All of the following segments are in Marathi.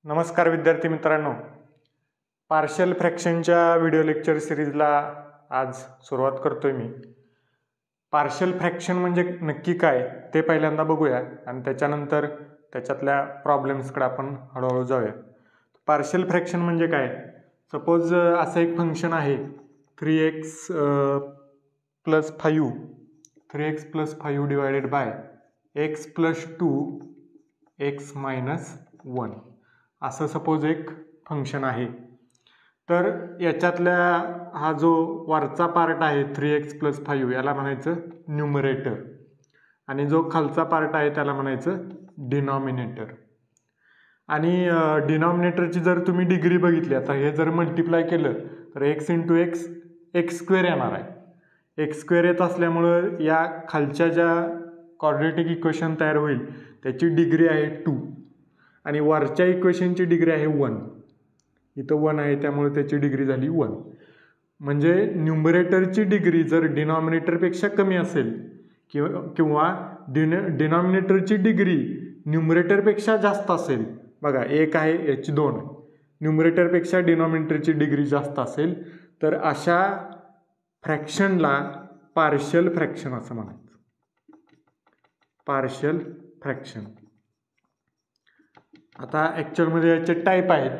नमस्कार विद्यार्थी मित्रांनो, पार्शियल फ्रॅक्शनच्या व्हिडिओ लेक्चर सिरीजला आज सुरुवात करतोय मी. पार्शियल फ्रॅक्शन म्हणजे नक्की काय ते पहिल्यांदा बघूया आणि त्याच्यानंतर त्याच्यातल्या प्रॉब्लेम्सकडे आपण हळूहळू जाऊया. पार्शियल फ्रॅक्शन म्हणजे काय? सपोज असं एक फंक्शन आहे 3x + 5 3x + 5 divided by x + 2 x - 1 असं सपोज एक फंक्शन आहे. तर याच्यातल्या हा जो वरचा पार्ट आहे 3x + 5 याला म्हणायचं न्यूमरेटर आणि जो खालचा पार्ट आहे त्याला म्हणायचं डिनॉमिनेटर. आणि डिनॉमिनेटरची जर तुम्ही डिग्री बघितली, आता हे जर मल्टिप्लाय केलं तर x × x x² येणार आहे. x² येत असल्यामुळं या खालच्या ज्या क्वाड्रॅटिक इक्वेशन तयार होईल त्याची डिग्री आहे 2 आणि वरच्या इक्वेशनची डिग्री आहे 1. इथं 1 आहे त्यामुळे त्याची डिग्री झाली 1. म्हणजे न्यूमरेटरची डिग्री जर डिनॉमिनेटरपेक्षा कमी असेल किंवा डिनॉमिनेटरची डिग्री न्यूमरेटरपेक्षा जास्त असेल, बघा 1 आहे याची 2 आहे, न्यूमरेटरपेक्षा डिनॉमिनेटरची डिग्री जास्त असेल तर अशा फ्रॅक्शनला पार्शियल फ्रॅक्शन असं म्हणायचं. Partial fraction. आता ॲक्च्युअलमध्ये याचे टाईप आहेत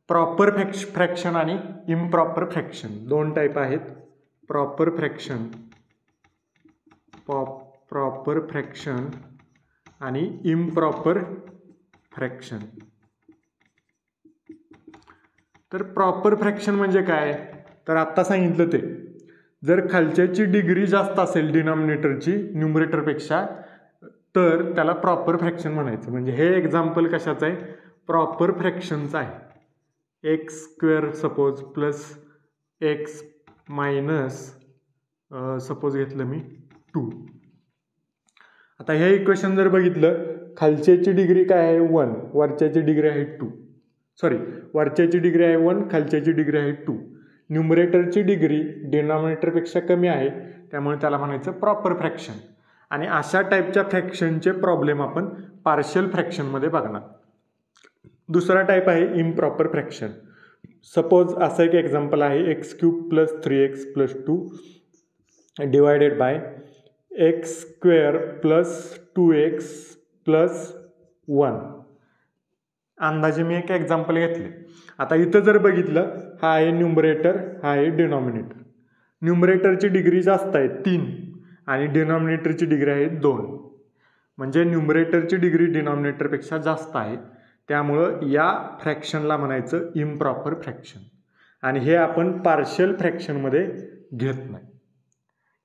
प्रॉपर फ्रॅक्शन आणि इम्प्रॉपर फ्रॅक्शन. 2 टाईप आहेत, प्रॉपर फ्रॅक्शन आणि इम्प्रॉपर फ्रॅक्शन. तर प्रॉपर फ्रॅक्शन म्हणजे काय? तर आत्ता सांगितलं ते जर खालच्याची डिग्री जास्त असेल डिनॉमिनेटरची न्यूमरेटरपेक्षा तर त्याला प्रॉपर फ्रॅक्शन म्हणायचं. म्हणजे हे एक्झाम्पल कशाचं आहे? प्रॉपर फ्रॅक्शनचं आहे. x² suppose plus x minus suppose घेतलं मी 2. आता हे इक्वेशन जर बघितलं, खालच्याची डिग्री काय आहे 1, वरच्याची डिग्री आहे 2. वरच्याची डिग्री आहे 1, खालच्याची डिग्री आहे 2. न्यूमरेटरची डिग्री डिनॉमिनेटरपेक्षा कमी आहे त्यामुळे त्याला म्हणायचं प्रॉपर फ्रॅक्शन. आणि अशा टाईपच्या फ्रॅक्शनचे प्रॉब्लेम आपण पार्शियल फ्रॅक्शनमध्ये बघणार. दुसरा टाईप आहे इम्प्रॉपर फ्रॅक्शन. सपोज असं एक एक्झाम्पल आहे x³ + 3x + 2 divided by x² + 2x + 1. अंदाजे मी एक एक्झाम्पल घेतले. आता इथं जर बघितलं, हा आहे न्यूमरेटर, हा आहे डिनॉमिनेटर. न्यूमरेटरची डिग्री जास्त आहे 3 आणि डिनॉमिनेटरची डिग्री आहे 2. म्हणजे न्यूमरेटरची डिग्री डिनॉमिनेटरपेक्षा जास्त आहे त्यामुळं या फ्रॅक्शनला म्हणायचं इम्प्रॉपर फ्रॅक्शन. आणि हे आपण पार्शियल फ्रॅक्शनमध्ये घेत नाही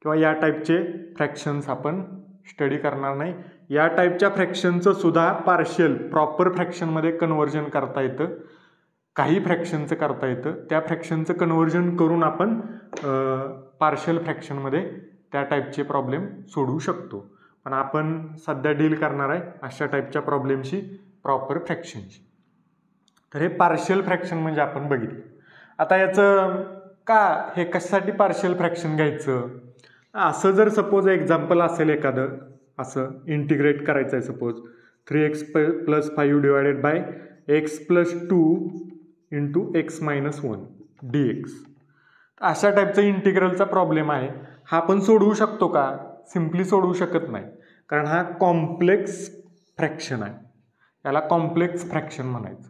किंवा या टाईपचे फ्रॅक्शन्स आपण स्टडी करणार नाही. या टाईपच्या फ्रॅक्शनचं सुद्धा पार्शियल प्रॉपर फ्रॅक्शनमध्ये कन्व्हर्जन करता येतं. काही फ्रॅक्शनचं करता येतं. त्या फ्रॅक्शनचं कन्व्हर्जन करून आपण पार्शियल फ्रॅक्शनमध्ये त्या टाईपचे प्रॉब्लेम सोडवू शकतो. पण आपण सध्या डील करणार आहे अशा टाईपच्या प्रॉब्लेमशी, प्रॉपर फ्रॅक्शनची. तर हे पार्शियल फ्रॅक्शन म्हणजे आपण बघितलं. आता याचं हे कशासाठी पार्शियल फ्रॅक्शन घ्यायचं? असं जर सपोज एक्झाम्पल असेल एखादं, असं इंटिग्रेट करायचं आहे suppose 3x + 5 divided by x + 2 × x - 1 dx. अशा टाईपचा इंटिग्रलचा प्रॉब्लेम आहे. हा आपण सोडवू शकतो का? सिम्पली सोडवू शकत नाही, कारण हा कॉम्प्लेक्स फ्रॅक्शन आहे. याला कॉम्प्लेक्स फ्रॅक्शन म्हणायचं.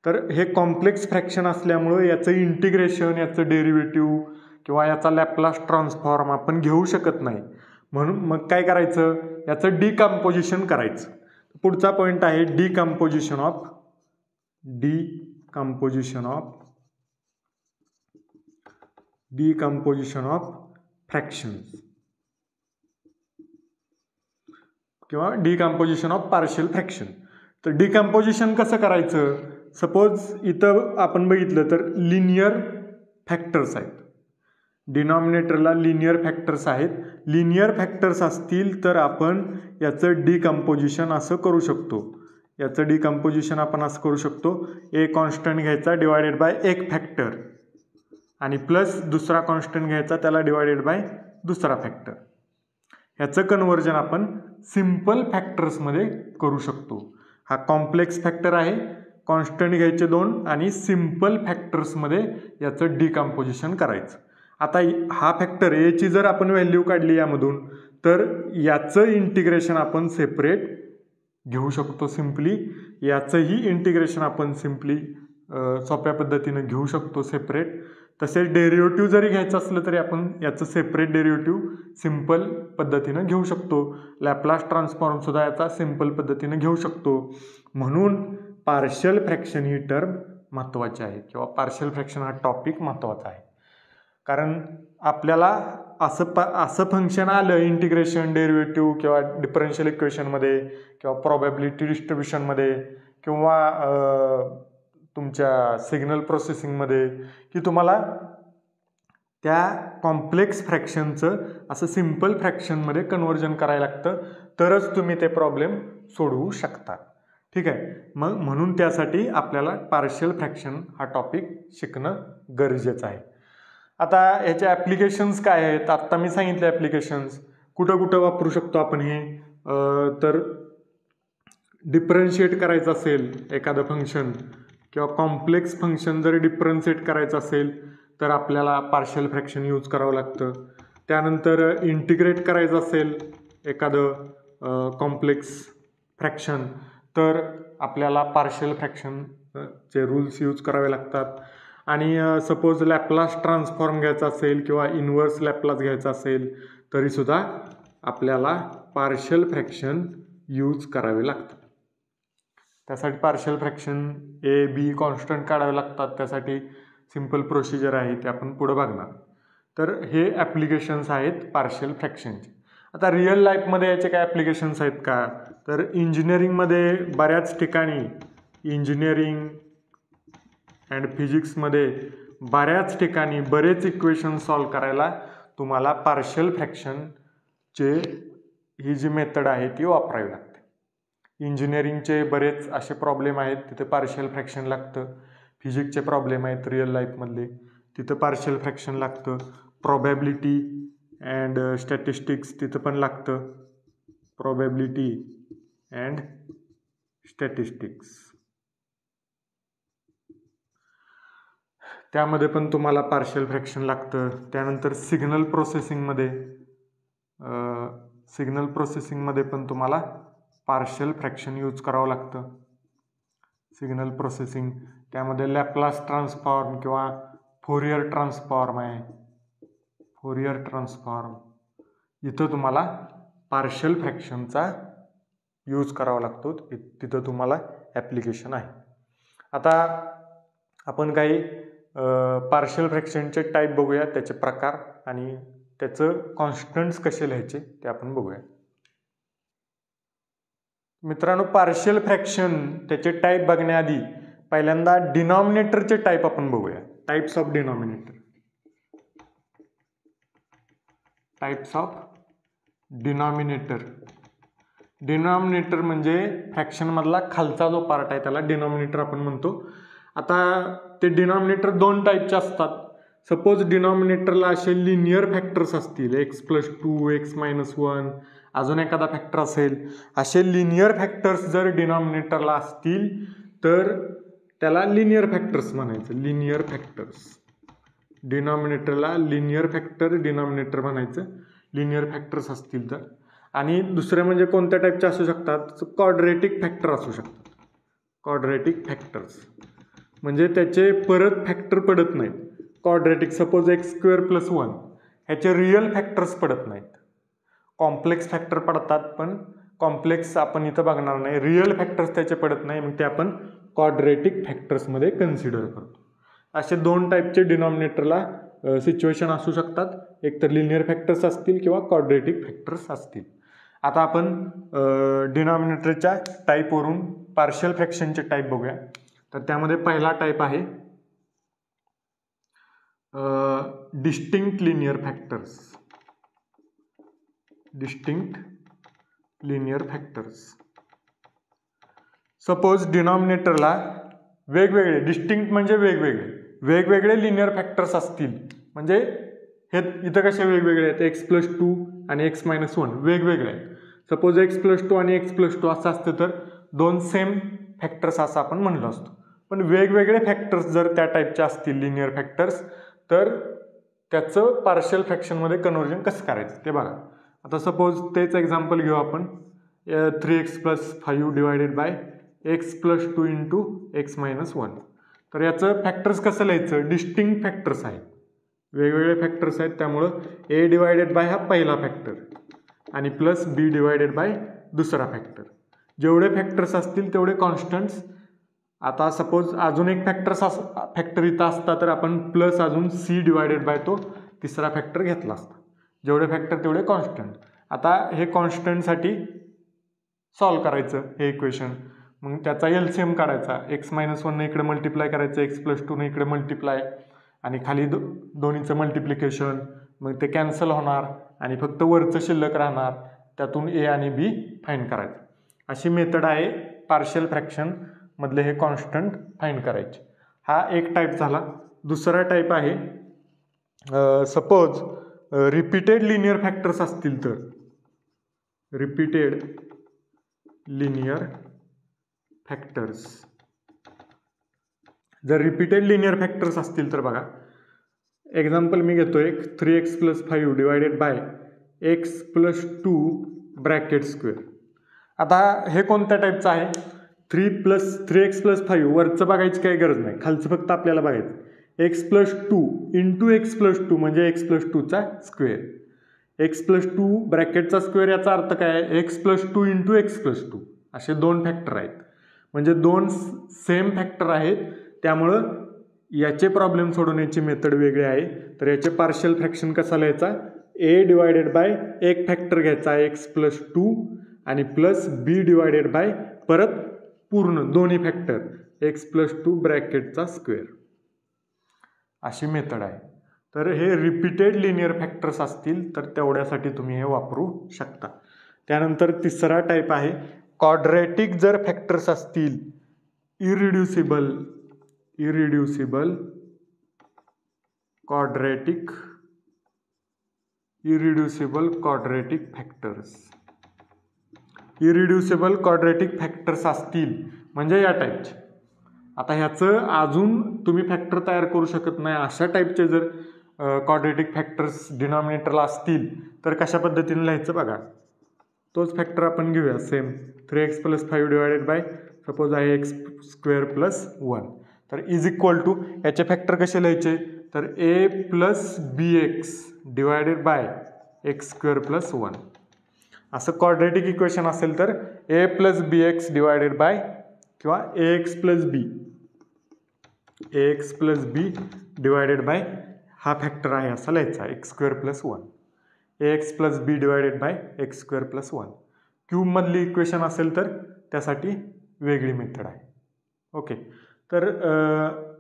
तर हे कॉम्प्लेक्स फ्रॅक्शन असल्यामुळं याचं इंटिग्रेशन, याचं डेरिव्हेटिव्ह किंवा याचा लॅपलास ट्रान्सफॉर्म आपण घेऊ शकत नाही. म्हणून मग काय करायचं? याचं डिकम्पोजिशन करायचं. पुढचा पॉईंट आहे डिकम्पोजिशन ऑफ फ्रॅक्शन्स किंवा डिकम्पोजिशन ऑफ पार्शियल फ्रॅक्शन. तर डिकम्पोजिशन कसं करायचं? सपोज इथं आपण बघितलं तर लिनियर फॅक्टर्स आहेत. डिनॉमिनेटरला लिनियर फॅक्टर्स आहेत. लिनियर फॅक्टर्स असतील तर आपण याचं डिकम्पोजिशन असं करू शकतो. याचं डिकम्पोजिशन आपण असं करू शकतो, ए कॉन्स्टंट घ्यायचा डिवायडेड बाय एक फॅक्टर आणि प्लस दुसरा कॉन्स्टंट घ्यायचा त्याला डिवायडेड बाय दुसरा फॅक्टर. ह्याचं कन्व्हर्जन आपण सिम्पल फॅक्टर्समध्ये करू शकतो. हा कॉम्प्लेक्स फॅक्टर आहे, कॉन्स्टंट घ्यायचे 2 आणि सिम्पल फॅक्टर्समध्ये याचं डिकम्पोजिशन करायचं. आता हा फॅक्टर एची जर आपण व्हॅल्यू काढली यामधून तर याचं इंटिग्रेशन आपण सेपरेट घेऊ शकतो सिम्पली. याचंही इंटिग्रेशन आपण सिम्पली सोप्या पद्धतीनं घेऊ शकतो सेपरेट. तसेच डेरिव्हेटिव्ह जरी घ्यायचं असलं तरी आपण याचं सेपरेट डेरिव्हेटिव्ह सिम्पल पद्धतीनं घेऊ शकतो. लॅपलास ट्रान्सफॉर्म सुद्धा याचा सिम्पल पद्धतीनं घेऊ शकतो. म्हणून पार्शियल फ्रॅक्शन ही टर्म महत्त्वाची आहे किंवा पार्शियल फ्रॅक्शन हा टॉपिक महत्त्वाचा आहे. कारण आपल्याला असं फंक्शन आलं इंटिग्रेशन डेरिव्हेटिव्ह किंवा डिफरन्शियल इक्वेशनमध्ये किंवा प्रॉबॅबिलिटी डिस्ट्रीब्युशनमध्ये किंवा तुमच्या सिग्नल प्रोसेसिंगमध्ये की तुम्हाला त्या कॉम्प्लेक्स फ्रॅक्शनचं असं सिम्पल फ्रॅक्शनमध्ये कन्व्हर्जन करायला लागतं तरच तुम्ही ते प्रॉब्लेम सोडवू शकता. ठीक आहे. मग म्हणून त्यासाठी आपल्याला पार्शियल फ्रॅक्शन हा टॉपिक शिकणं गरजेचं आहे. आता ह्याचे ॲप्लिकेशन्स काय आहेत? आत्ता मी सांगितले ॲप्लिकेशन्स. कुठं कुठं वापरू शकतो आपण हे? तर डिफरन्शिएट करायचं असेल एखादं फंक्शन किंवा कॉम्प्लेक्स फंक्शन जर डिफरन्शिएट करायचं असेल तर आपल्याला पार्शियल फ्रॅक्शन यूज करावं लागतं. त्यानंतर इंटिग्रेट करायचं असेल एखादं कॉम्प्लेक्स फ्रॅक्शन तर आपल्याला पार्शियल फ्रॅक्शनचे रूल्स यूज करावे लागतात. आणि सपोज लॅपलास ट्रान्सफॉर्म घ्यायचा असेल किंवा इन्व्हर्स लॅपलास घ्यायचा असेल तरीसुद्धा आपल्याला पार्शियल फ्रॅक्शन यूज करावे लागतात. त्यासाठी partial fraction A B constant काढावे लागतात. त्यासाठी सिम्पल प्रोसिजर आहे ते आपण पुढं बघणार. तर हे ॲप्लिकेशन्स आहेत पार्शियल फ्रॅक्शनचे. आता रिअल लाईफमध्ये याचे काय ॲप्लिकेशन्स आहेत का? तर इंजिनिअरिंगमध्ये बऱ्याच ठिकाणी इंजिनिअरिंग अँड फिजिक्समध्ये बऱ्याच ठिकाणी बरेच इक्वेशन सॉल्व करायला तुम्हाला पार्शियल फ्रॅक्शनचे ही जी मेथड आहे ती वापरावी लागते. इंजिनिअरिंगचे बरेच असे प्रॉब्लेम आहेत तिथे पार्शियल फ्रॅक्शन लागतं. फिजिक्सचे प्रॉब्लेम आहेत रिअल लाईफमधले तिथं पार्शियल फ्रॅक्शन लागतं. प्रॉबॅबिलिटी अँड स्टॅटिस्टिक्स तिथं पण लागतं. प्रॉबॅबिलिटी अँड स्टॅटिस्टिक्स त्यामध्ये पण तुम्हाला पार्शियल फ्रॅक्शन लागतं. त्यानंतर सिग्नल प्रोसेसिंगमध्ये पण तुम्हाला पार्शियल फ्रॅक्शन यूज करावं लागतं. सिग्नल प्रोसेसिंग त्यामध्ये लॅपलास ट्रान्सफॉर्म किंवा फोरियर ट्रान्सफॉर्म आहे. फोरियर ट्रान्सफॉर्म इथं तुम्हाला पार्शियल फ्रॅक्शनचा यूज करावा लागतो. तिथं तुम्हाला ॲप्लिकेशन आहे. आता आपण काही पार्शियल फ्रॅक्शनचे टाईप बघूया, त्याचे प्रकार आणि त्याचं कॉन्स्टंट्स कसे लिहायचे ते आपण बघूया. मित्रांनो, पार्शियल फ्रॅक्शन त्याचे टाईप बघण्याआधी पहिल्यांदा डिनॉमिनेटरचे टाईप आपण बघूया. Types of denominator. Types of denominator. Denominator म्हणजे फ्रॅक्शनमधला खालचा जो पार्ट आहे त्याला डिनॉमिनेटर आपण म्हणतो. आता ते डिनॉमिनेटर 2 टाईपचे असतात. सपोज डिनॉमिनेटरला असे लिनियर फॅक्टर्स असतील x+2 x-1 अजून एखादा फॅक्टर असेल. असे लिनियर फॅक्टर्स जर डिनॉमिनेटरला असतील तर त्याला लिनियर फॅक्टर्स म्हणायचं. लिनियर फॅक्टर्स डिनॉमिनेटरला लिनियर फॅक्टर डिनॉमिनेटर म्हणायचं लिनियर फॅक्टर्स असतील तर. आणि दुसरे म्हणजे कोणत्या टाईपचे असू शकतात? क्वाड्रेटिक फॅक्टर असू शकतात. क्वाड्रेटिक फॅक्टर्स म्हणजे त्याचे परत फॅक्टर पडत नाहीत. क्वाड्रेटिक सपोज x² + 1 ह्याचे रिअल फॅक्टर्स पडत नाहीत. कॉम्प्लेक्स फॅक्टर पडतात पण कॉम्प्लेक्स आपण इथं बघणार नाही. रिअल फॅक्टर्स त्याचे पडत नाही, मग ते आपण क्वाड्रेटिक फॅक्टर्समध्ये कन्सिडर करतो. असे 2 टाईपचे डिनॉमिनेटरला सिच्युएशन असू शकतात. एक तर लिनियर फॅक्टर्स असतील किंवा क्वाड्रेटिक फॅक्टर्स असतील. आता आपण डिनॉमिनेटरच्या टाईपवरून पार्शियल फ्रॅक्शनचे टाईप बघूया. तर त्यामध्ये पहिला टाईप आहे distinct linear factors. Distinct linear factors. Suppose डिनॉमिनेटरला वेगवेगळे डिस्टिंक्ट म्हणजे वेगवेगळे लिनियर फॅक्टर्स असतील. म्हणजे हे इथं कसे वेगवेगळे आहेत? x+2 आणि x-1 वेगवेगळे आहेत. सपोज x+2 आणि x+2 असं असतं तर 2 सेम फॅक्टर्स असं आपण म्हणलो असतो. पण वेगवेगळे फॅक्टर्स जर त्या टाईपचे असतील लिनियर फॅक्टर्स, तर त्याचं पार्शियल फ्रॅक्शनमध्ये कन्व्हर्जन कसं करायचं ते बघा. आता सपोज तेच एक्झाम्पल घेऊ आपण 3x + 5 divided by x + 2 into x - 1. तर याचं फॅक्टर्स कसं लिहायचं, डिस्टिंक्ट फॅक्टर्स आहेत, वेगवेगळे फॅक्टर्स आहेत, त्यामुळं a डिवायडेड बाय हा पहिला फॅक्टर आणि प्लस b डिवायडेड बाय दुसरा फॅक्टर. जेवढे फॅक्टर्स असतील तेवढे कॉन्स्टंट्स. आता सपोज अजून एक फॅक्टर इथं असता तर आपण प्लस अजून c डिवायडेड बाय तो तिसरा फॅक्टर घेतला असता. जेवढे फॅक्टर तेवढे कॉन्स्टंट. आता हे कॉन्स्टंटसाठी सॉल्व करायचं हे इक्वेशन. मग त्याचा LCM काढायचा, x - 1 ने इकडे मल्टिप्लाय करायचं, x + 2 ने इकडे मल्टिप्लाय आणि खाली दोन्हीचं मल्टिप्लिकेशन. मग ते कॅन्सल होणार आणि फक्त वरचं शिल्लक राहणार, त्यातून a आणि b फाइंड करायचं. अशी मेथड आहे पार्शियल फ्रॅक्शन मधले हे कॉन्स्टंट फाइंड करायचे. हा एक टाईप झाला. दुसरा टाईप आहे सपोज रिपीटेड लिनियर फॅक्टर्स असतील तर, रिपीटेड लिनियर फॅक्टर्स. जर रिपीटेड लिनियर फॅक्टर्स असतील तर बघा, एक्झाम्पल मी घेतोय 3x + 5 divided by x + 2 bracket square. आता हे कोणत्या टाईपचं आहे, 3x + 5 वरचं बघायची काही गरज नाही, खालचं फक्त आपल्याला बघायचं. x + 2 इंटू x + 2 म्हणजे x + 2 चा स्क्वेअर. x + 2 ब्रॅकेटचा स्क्वेअर याचा अर्थ काय आहे, x + 2 इंटू x + 2 असे दोन फॅक्टर आहेत. म्हणजे दोन सेम फॅक्टर आहेत, त्यामुळं याचे प्रॉब्लेम सोडवण्याची मेथड वेगळी आहे. तर याचे पार्शियल फ्रॅक्शन कसा लिहायचा, a डिवायडेड बाय एक फॅक्टर घ्यायचा x + 2 आणि प्लस b डिवायडेड बाय परत पूर्ण दोन्ही फॅक्टर x + 2 ब्रॅकेटचा स्क्वेअर. अशी मेथड आहे. तर हे रिपीटेड लिनियर फॅक्टर्स असतील तर तेवढ्यासाठी तुम्ही हे वापरू शकता. त्यानंतर तिसरा टाईप आहे क्वाड्रॅटिक. जर फॅक्टर्स असतील, irreducible quadratic factors. Irreducible quadratic factors असतील म्हणजे या टाईपचे. आता ह्याचं अजून तुम्ही फॅक्टर तयार करू शकत नाही अशा टाईपचे जर क्वाड्रॅटिक फॅक्टर्स डिनॉमिनेटरला असतील तर कशा पद्धतीने लिहायचं बघा. तोच फॅक्टर आपण घेऊया same, 3x + 5 divided by suppose आहे x² + 1. तर इज इक्वल टू याचे फॅक्टर कसे लिहायचे, तर a + bx divided by x² + 1. असं क्वाड्रॅटिक इक्वेशन असेल तर a + bx डिवायडेड बाय किंवा ax + b डिवायडेड बाय हा फॅक्टर आहे असा लिहायचा x² + 1. ax + b divided by x² + 1. Cube मधली इक्वेशन असेल तर त्यासाठी वेगळी मेथड आहे. ओके. तर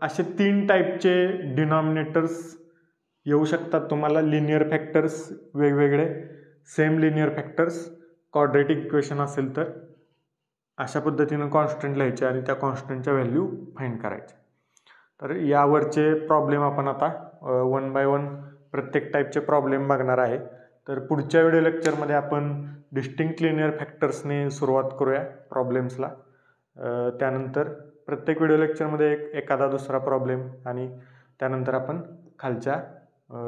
असे 3 टाईपचे डिनॉमिनेटर्स येऊ शकतात तुम्हाला. लिनियर फॅक्टर्स वेगवेगळे, same linear factors, quadratic equation असेल तर अशा पद्धतीनं कॉन्स्टंट लिहायचे आणि त्या कॉन्स्टंटच्या व्हॅल्यू फाइंड करायचे. तर यावरचे प्रॉब्लेम आपण आता 1 बाय 1 प्रत्येक टाईपचे प्रॉब्लेम बघणार आहे. तर पुढच्या व्हिडिओ लेक्चरमध्ये आपण डिस्टिंक्ट लिनियर फॅक्टर्सने सुरुवात करूया प्रॉब्लेम्सला. त्यानंतर प्रत्येक व्हिडिओ लेक्चरमध्ये एखादा दुसरा प्रॉब्लेम आणि त्यानंतर आपण खालच्या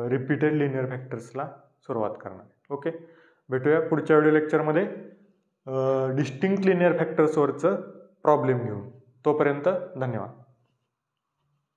रिपीटेड लिनियर फॅक्टर्सला सुरुवात करणार. ओके, भेटूया पुढच्या व्हिडिओ लेक्चरमध्ये डिस्टिंक्ट लिनियर फॅक्टर्सवरचं प्रॉब्लेम घेऊन. तोपर्यंत धन्यवाद.